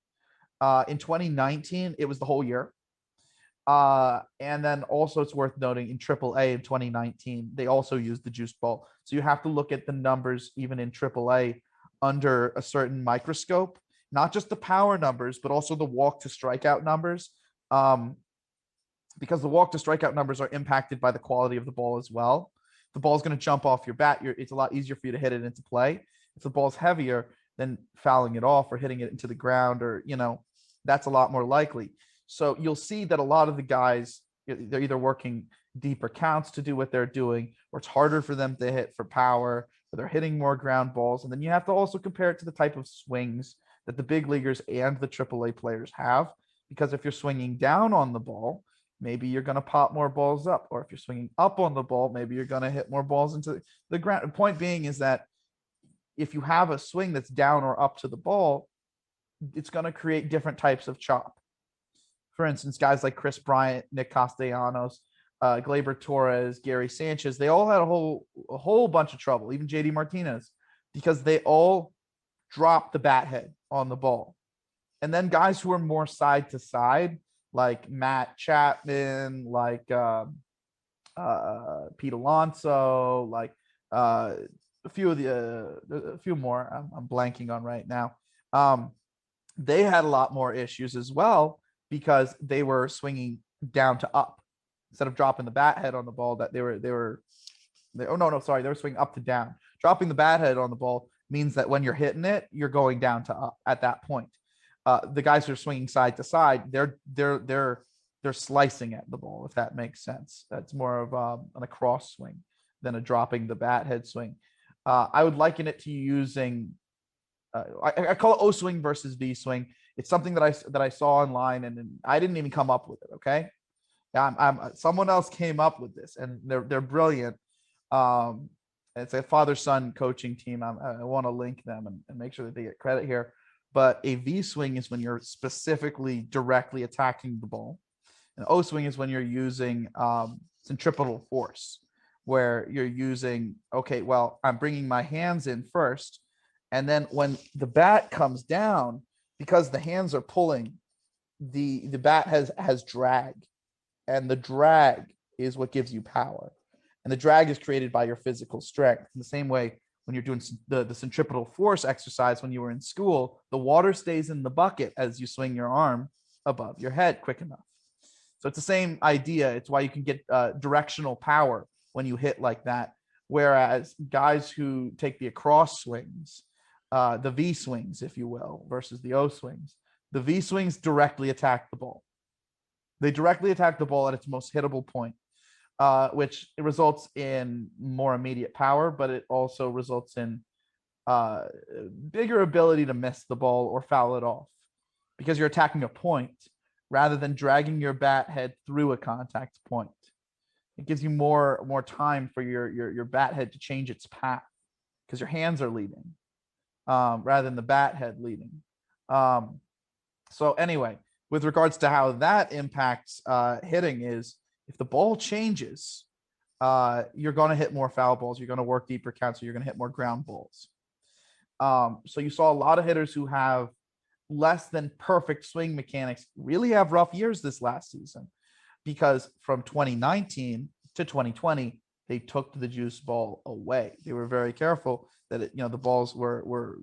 In 2019, it was the whole year. And then also it's worth noting in AAA in 2019, they also used the juice ball. So you have to look at the numbers even in AAA under a certain microscope, not just the power numbers, but also the walk to strikeout numbers. Because the walk to strikeout numbers are impacted by the quality of the ball as well. The ball's going to jump off your bat. It's a lot easier for you to hit it into play. If the ball's heavier, then fouling it off or hitting it into the ground, or, that's a lot more likely. So you'll see that a lot of the guys, they're either working deeper counts to do what they're doing, or it's harder for them to hit for power, or they're hitting more ground balls. And then you have to also compare it to the type of swings that the big leaguers and the AAA players have. Because if you're swinging down on the ball, maybe you're going to pop more balls up. Or if you're swinging up on the ball, maybe you're going to hit more balls into the ground. The point being is that if you have a swing that's down or up to the ball, it's going to create different types of chop. For instance, guys like Chris Bryant, Nick Castellanos, Gleyber Torres, Gary Sanchez, they all had a whole bunch of trouble, even JD Martinez, because they all dropped the bat head on the ball. And then guys who are more side to side, like Matt Chapman, like Pete Alonso, like a few more I'm blanking on right now. They had a lot more issues as well because they were swinging down to up instead of dropping the bat head on the ball. That they were swinging up to down. Dropping the bat head on the ball means that when you're hitting it, you're going down to up at that point. The guys who are swinging side to side, they're slicing at the ball, if that makes sense. That's more of an across swing than a dropping the bat head swing. I would liken it to using, I call it O swing versus V swing. It's something that I saw online, and I didn't even come up with it. Okay, someone else came up with this, and they're brilliant. It's a father-son coaching team. I want to link them and make sure that they get credit here. But a V swing is when you're specifically directly attacking the ball. An O swing is when you're using centripetal force, where you're using, okay, well, I'm bringing my hands in first, And then when the bat comes down, because the hands are pulling, the bat has drag, and the drag is what gives you power. And the drag is created by your physical strength. In the same way, when you're doing the centripetal force exercise when you were in school, the water stays in the bucket as you swing your arm above your head quick enough. So it's the same idea. It's why you can get directional power when you hit like that. Whereas guys who take the across swings, the V swings, if you will, versus the O swings, the V swings directly attack the ball. They directly attack the ball at its most hittable point, which results in more immediate power, but it also results in bigger ability to miss the ball or foul it off because you're attacking a point rather than dragging your bat head through a contact point. It gives you more time for your bat head to change its path because your hands are leading rather than the bat head leading. So anyway, with regards to how that impacts hitting is if the ball changes, you're going to hit more foul balls. You're going to work deeper counts. So you're going to hit more ground balls. So you saw a lot of hitters who have less than perfect swing mechanics really have rough years this last season because from 2019 to 2020, they took the juice ball away. They were very careful that the balls were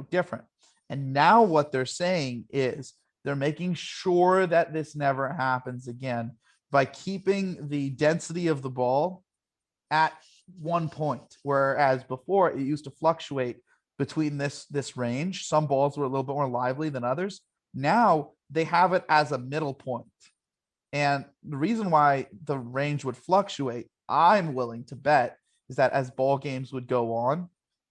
different. And now what they're saying is they're making sure that this never happens again by keeping the density of the ball at one point, whereas before it used to fluctuate between this range. Some balls were a little bit more lively than others. Now they have it as a middle point. And the reason why the range would fluctuate, I'm willing to bet, is that as ball games would go on,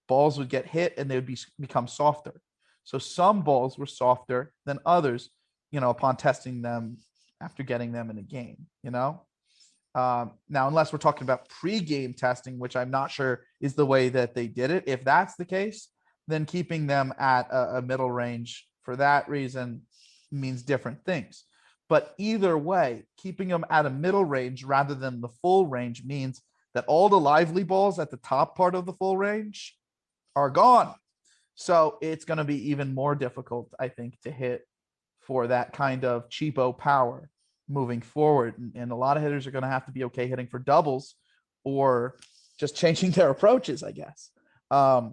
balls would get hit and they would become softer. So some balls were softer than others, upon testing them after getting them in a game, Now, unless we're talking about pre-game testing, which I'm not sure is the way that they did it. If that's the case, then keeping them at a middle range for that reason means different things. But either way, keeping them at a middle range rather than the full range means that all the lively balls at the top part of the full range are gone. So it's going to be even more difficult, I think, to hit for that kind of cheapo power moving forward. And a lot of hitters are going to have to be okay hitting for doubles or just changing their approaches, I guess. So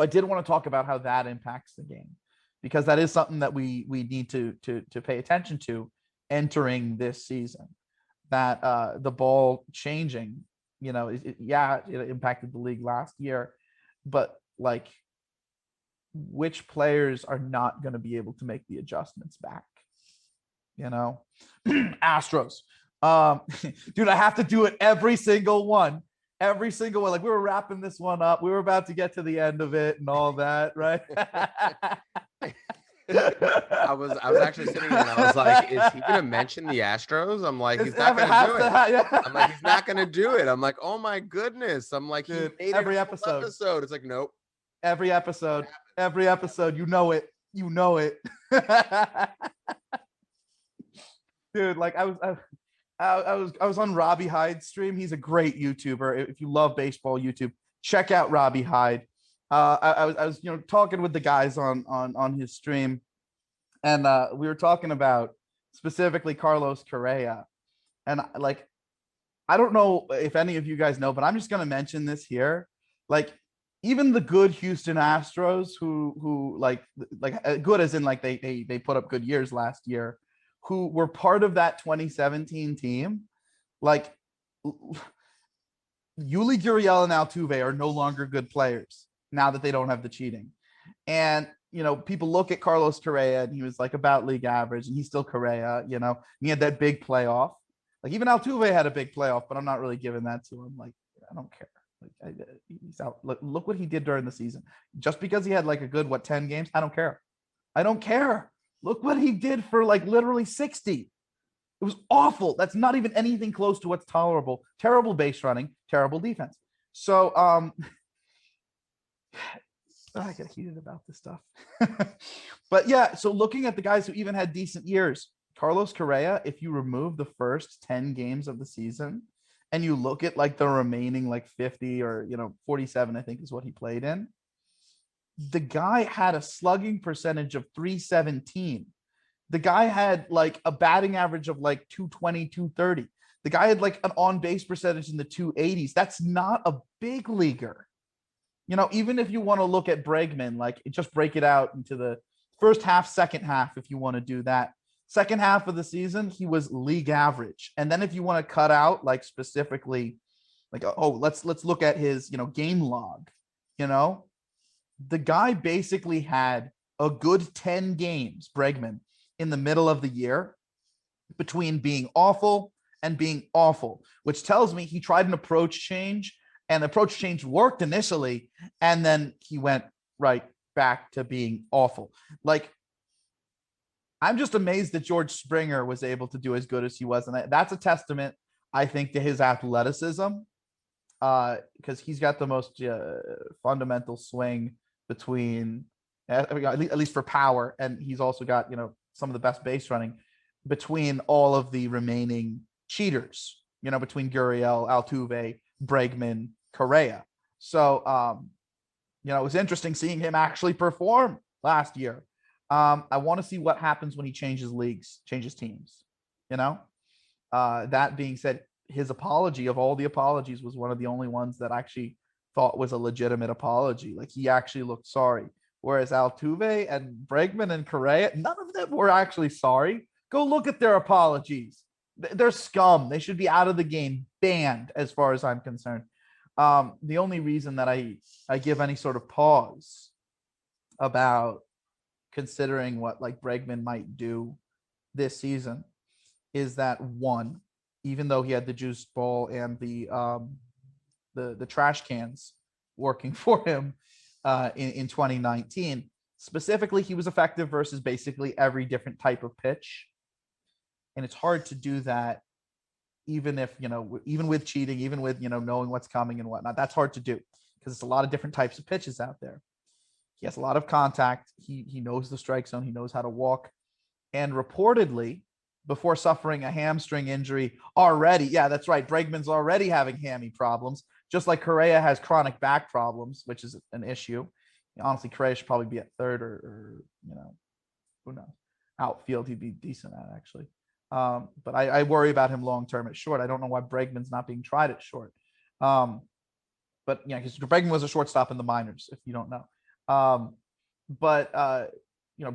I did want to talk about how that impacts the game because that is something that we need to pay attention to entering this season, that the ball changing, it impacted the league last year, but like which players are not going to be able to make the adjustments back? Astros. Dude, I have to do it every single one. Like we were wrapping this one up. We were about to get to the end of it and all that, right? I was actually sitting there and I was like, is he gonna mention the Astros? I'm like, he's not gonna do it. I'm like, he's not gonna do it. I'm like, oh my goodness. I'm like, dude, he made every episode. It's like, nope. Every episode, you know it. Dude, like I was on Robbie Hyde's stream. He's a great YouTuber. If you love baseball YouTube, check out Robbie Hyde. I was talking with the guys on his stream, and we were talking about specifically Carlos Correa, and like I don't know if any of you guys know, but I'm just gonna mention this here. Like even the good Houston Astros, who like good as in like they put up good years last year, who were part of that 2017 team, like Yuli Gurriel and Altuve are no longer good players now that they don't have the cheating. And, people look at Carlos Correa and he was like about league average and he's still Correa, he had that big playoff. Like even Altuve had a big playoff, but I'm not really giving that to him. Like, I don't care. Like he's out. Look what he did during the season. Just because he had like a good, 10 games, I don't care. Look what he did for like literally 60. It was awful. That's not even anything close to what's tolerable. Terrible base running, terrible defense. So I get heated about this stuff. But yeah, so looking at the guys who even had decent years, Carlos Correa, if you remove the first 10 games of the season and you look at like the remaining like 50 or 47, I think is what he played in, The guy had a slugging percentage of 317. The guy had like a batting average of like 220, 230. The guy had like an on base percentage in the 280s. That's not a big leaguer. Even if you want to look at Bregman, like just break it out into the first half, second half, if you want to do that. Second half of the season, he was league average. And then if you want to cut out like specifically, like, oh, let's look at his, game log, the guy basically had a good 10 games, Bregman, in the middle of the year between being awful and being awful, which tells me he tried an approach change, and the approach change worked initially, and then he went right back to being awful. Like, I'm just amazed that George Springer was able to do as good as he was, and that's a testament, I think, to his athleticism, because he's got the most fundamental swing between, at least for power, and he's also got some of the best base running between all of the remaining cheaters, between Gurriel, Altuve, Bregman, Correa. So, it was interesting seeing him actually perform last year. I want to see what happens when he changes leagues, changes teams. That being said, his apology, of all the apologies, was one of the only ones that I actually thought was a legitimate apology. Like, he actually looked sorry. Whereas Altuve and Bregman and Correa, none of them were actually sorry. Go look at their apologies. They're scum. They should be out of the game, banned, as far as I'm concerned. The only reason that I give any sort of pause about considering what like Bregman might do this season is that, one, even though he had the juice ball and the trash cans working for him in 2019, specifically, he was effective versus basically every different type of pitch. And it's hard to do that, even if, even with cheating, even with, knowing what's coming and whatnot. That's hard to do because it's a lot of different types of pitches out there. He has a lot of contact. He knows the strike zone. He knows how to walk. And reportedly, before suffering a hamstring injury already, yeah, that's right, Bregman's already having hammy problems, just like Correa has chronic back problems, which is an issue. Honestly, Correa should probably be at third or who knows? Outfield, he'd be decent at, actually. But I worry about him long-term at short. I don't know why Bregman's not being tried at short. But because Bregman was a shortstop in the minors, if you don't know.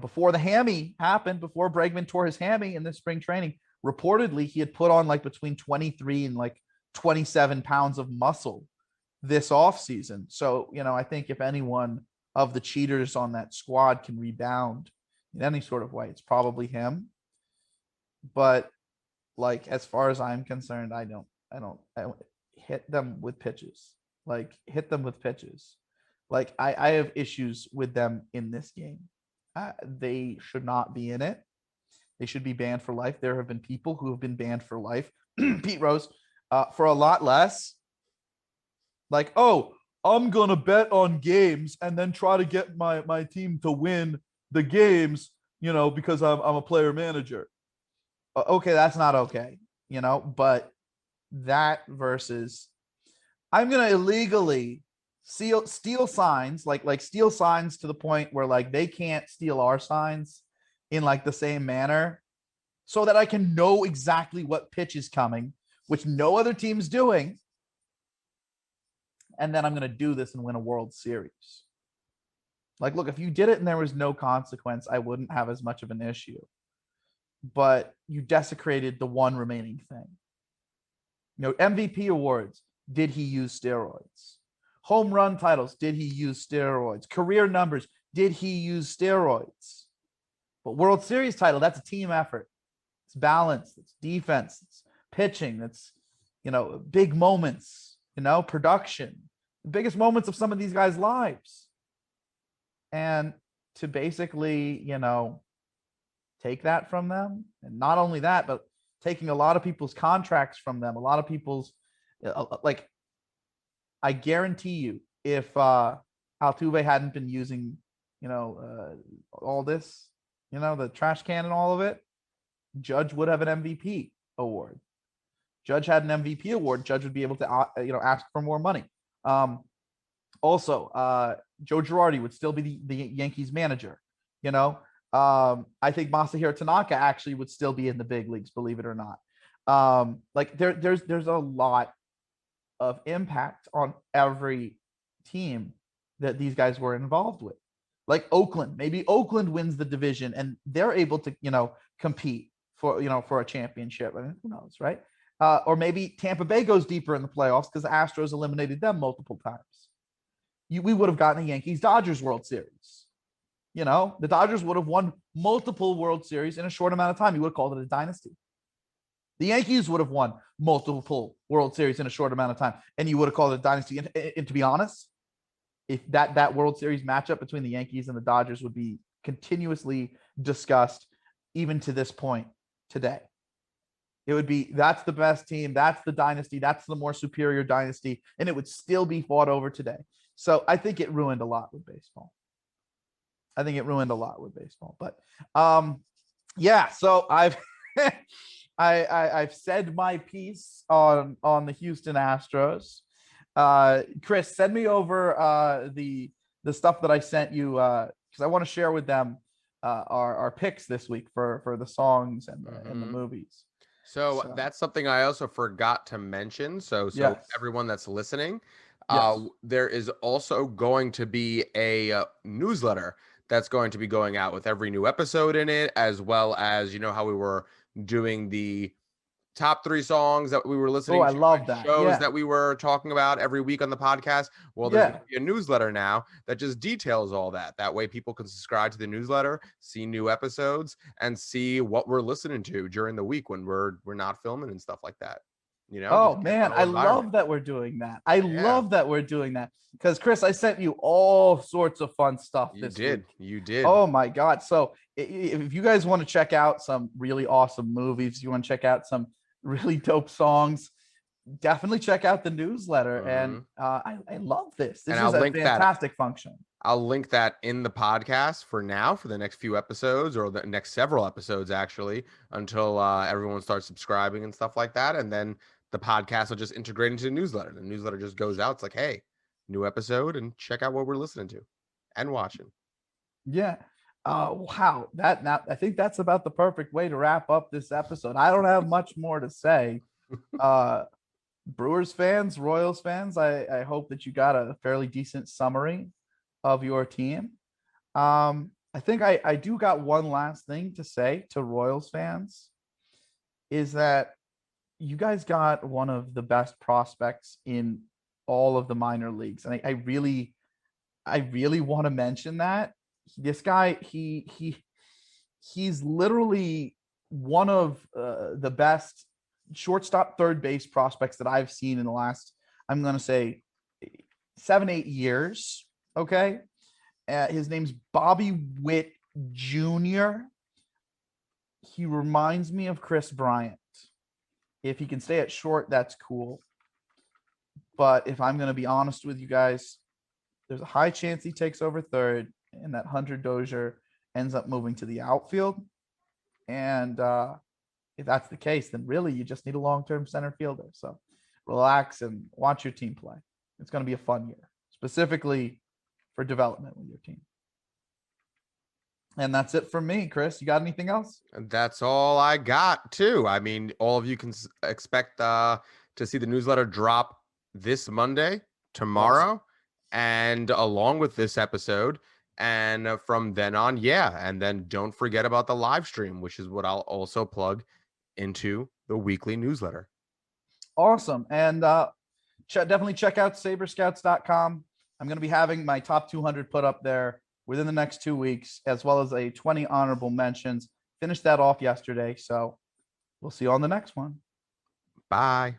Before the hammy happened, before Bregman tore his hammy in the spring training, reportedly he had put on like between 23 and like 27 pounds of muscle this offseason. So, I think if anyone of the cheaters on that squad can rebound in any sort of way, it's probably him. But like, as far as I'm concerned, I don't hit them with pitches. Like, hit them with pitches. Like, I have issues with them in this game. They should not be in it. They should be banned for life. There have been people who have been banned for life. Pete Rose, for a lot less. Like, oh, I'm going to bet on games and then try to get my team to win the games, because I'm a player manager. Okay, that's not okay, but that versus I'm going to illegally steal signs, like steal signs to the point where like they can't steal our signs in like the same manner, so that I can know exactly what pitch is coming, which no other team's doing. And then I'm going to do this and win a World Series. Like, look, if you did it and there was no consequence, I wouldn't have as much of an issue. But you desecrated the one remaining thing. MVP awards, did he use steroids? Home run titles, did he use steroids? Career numbers, did he use steroids? But World Series title, that's a team effort. It's balance, it's defense, it's pitching, it's, big moments, production, the biggest moments of some of these guys' lives. And to basically, take that from them, and not only that, but taking a lot of people's contracts from them, a lot of people's, like, I guarantee you, if Altuve hadn't been using, all this, the trash can and all of it, Judge would have an MVP award. Judge had an MVP award, Judge would be able to, ask for more money. Also, Joe Girardi would still be the Yankees manager. You know, I think Masahiro Tanaka actually would still be in the big leagues, believe it or not. Like there's a lot of impact on every team that these guys were involved with. Like Oakland, maybe Oakland wins the division and they're able to, compete for a championship. I mean, who knows, right? Or maybe Tampa Bay goes deeper in the playoffs because the Astros eliminated them multiple times. We would have gotten a Yankees Dodgers World Series. The Dodgers would have won multiple World Series in a short amount of time. You would have called it a dynasty. The Yankees would have won multiple World Series in a short amount of time, and you would have called it a dynasty. And to be honest, if that World Series matchup between the Yankees and the Dodgers would be continuously discussed, even to this point today. It would be, that's the best team, that's the dynasty, that's the more superior dynasty, and it would still be fought over today. So I think it ruined a lot with baseball. But yeah, so I've I've said my piece on the Houston Astros. Chris, send me over the stuff that I sent you because I want to share with them our picks this week for the songs and the movies. So that's something I also forgot to mention. So yes. Everyone that's listening, yes. there is also going to be a newsletter that's going to be going out with every new episode in it, as well as, how we were doing the top 3 songs that we were listening to. I love that. Shows that we were talking about every week on the podcast. Well, there's going to be a newsletter now that just details all that. That way people can subscribe to the newsletter, see new episodes, and see what we're listening to during the week when we're not filming and stuff like that. Oh man, I love that we're doing that. Love that we're doing that because Chris, I sent you all sorts of fun stuff this week. You did. Oh my God. So if you guys want to check out some really awesome movies, you want to check out some really dope songs, definitely check out the newsletter. And I love this. This is a fantastic function. I'll link that in the podcast for now, for the next few episodes, or the next several episodes, actually, until everyone starts subscribing and stuff like that. And then the podcast will just integrate into the newsletter. The newsletter just goes out. It's like, hey, new episode, and check out what we're listening to and watching. Yeah. Wow. I think that's about the perfect way to wrap up this episode. I don't have much more to say. Brewers fans, Royals fans, I hope that you got a fairly decent summary of your team. I think I do got one last thing to say to Royals fans is that you guys got one of the best prospects in all of the minor leagues. And I really want to mention that. This guy, he's literally one of the best shortstop, third base prospects that I've seen in the last, I'm going to say 7-8 years. Okay. His name's Bobby Witt Jr. He reminds me of Chris Bryant. If he can stay at short, that's cool. But if I'm going to be honest with you guys, there's a high chance he takes over third and that Hunter Dozier ends up moving to the outfield. And if that's the case, then really you just need a long-term center fielder. So relax and watch your team play. It's going to be a fun year, specifically for development with your team. And that's it for me, Chris. You got anything else? That's all I got too. I mean, all of you can expect to see the newsletter drop this Monday, tomorrow, awesome. And along with this episode. And from then on, and then don't forget about the live stream, which is what I'll also plug into the weekly newsletter. Awesome. And definitely check out saberscouts.com. I'm going to be having my top 200 put up there within the next 2 weeks, as well as a 20 honorable mentions. Finished that off yesterday. So we'll see you on the next one. Bye.